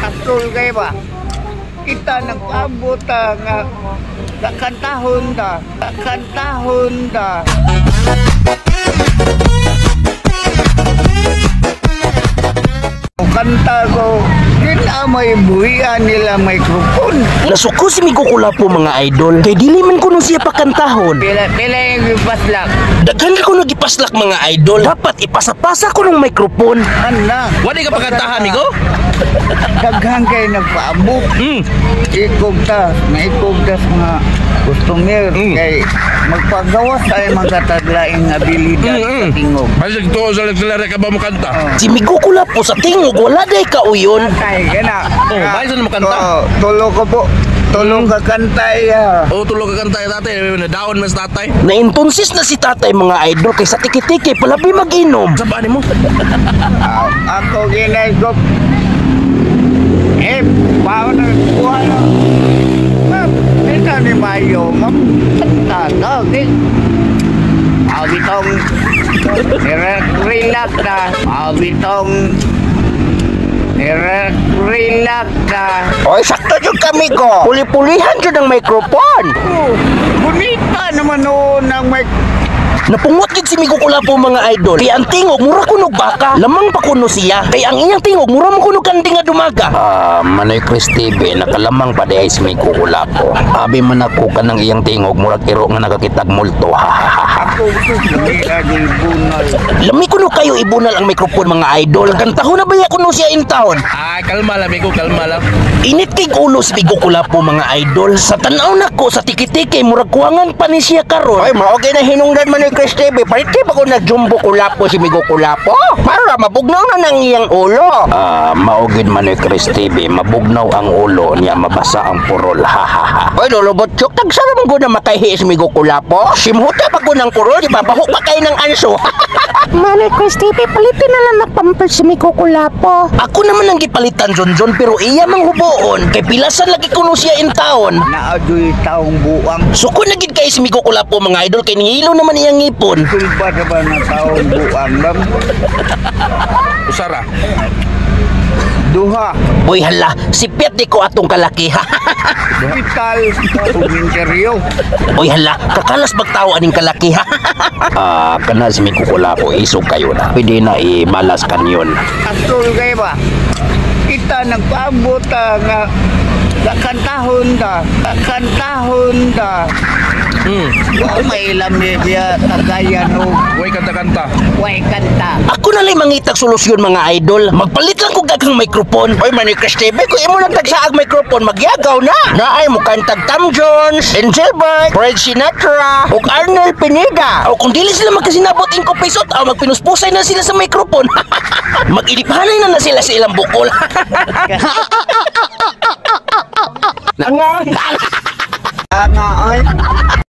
Asol kayo ba? Kita nagpaabot nga kakantahon da. Kakantahon da. Kanta ko, may buhian nila microphone. Nasuko si Migo Kulapo mga idol. Kay dili man ko nung siya pakantahon. Pila yung ipaslak. Daghan ko nagipaslak mga idol. Dapat ipasa-pasa ko ng microphone. Ano? Wala ka pakantahan, Migo? Daghan kayo nagpaabot. Ikog ta mga customer. Kay magpagawas tayo magkataglaing abilidad sa tingog. Ay, to sa nagsalari ka ba mo kanta? Si Migo Kulapo sa tingog, wala day kauyon. Ay, gana. Bahay saan makanta? Tulo ko po. Tulong kakantay. Tulog ka kanta tatay. Nadaon mas tatay. Naintonsis na si tatay mga idol kay sa tiki-tiki palabi mag-inom. Sabaan mo? Ako ginagop. Paano kuha na? Ito ni Mayo, tatag awitong relax na. Awitong relax na. Oy, sakto jud kami ko. Puli-pulihan jud ang microphone. Bonita naman noon ang mic. Napungot gid si Migo Kulapo mga idol. Kay ang tingog mura kunog baka, lamang pa kuno siya. Kay ang iyang tingog mura mo kunog kanding nga dumaga. Manoy Chris TV nakalamang pa di si Migo Kulapo. Abi man ako kanang iyang tingog murag iro nga nakakitag multo. Ako bunal. Lami kuno kayo ibunal ang microphone mga idol. Kantaho na baya kuno siya in town. Ay, kalma lang, Migo, kalma lang. Init kay ulo si Migo Kulapo mga idol. Sa tanaw nako sa tiki-tiki murag kuwangan pa ni siya karon. Ay, mao kay na hinungdan man ni Chris TV. Pariti pa ko nag-jumbo Kulapo si Migo Kulapo. Para mabugnaw na nang iyang ulo. Maugid man ni Chris TV. Mabugnaw ang ulo niya, mabasa ang purol. Oy, lulubot chok. Tagsara man ko na makaihi si Migo Kulapo. Simhuta pa ko ng purol. Di ba? Baho pa kayo ng anso. Manoy Chris TV, palitin na lang na pampers si Migo Kulapo. Ako naman ang gipalitan, John, pero iya mang huboon. Kay pilasan lagi kuno siya in town. Naadoy taong buang. Suko na gid kay si Migo Kulapo mga idol. Kay nihilo naman iyang ngipon. Sulba na ba na taong buang lang? Usara. Duha. Uy hala, sipyat di ko atong kalaki. Hospital. Uminteryo. Uy hala, kakalas bagtao aning kalaki. Kana si Migo Kulapo, isog kayo na. Pwede na ibalas kanyon. Asol kayo ba? Kita nagpaabot nga kakantahon da. Kakantahon da. May lamig ya tagayan o. Huwag kanta-kanta. Way kanta. Ako na lang mangitag solusyon mga idol. Magpalit lang ko gagang microphone. Oy Manoy Chris TV, kung imo nagtagsaag microphone, magyagaw na. Naay mo kantag Tom Jones, Engelbert, Fred Sinatra, ug Arnold Pineda. O kung dili sila magkasinabot in kopisot, magpinuspusay na sila sa microphone. Mag-ilipanay na sila sa ilang bukol.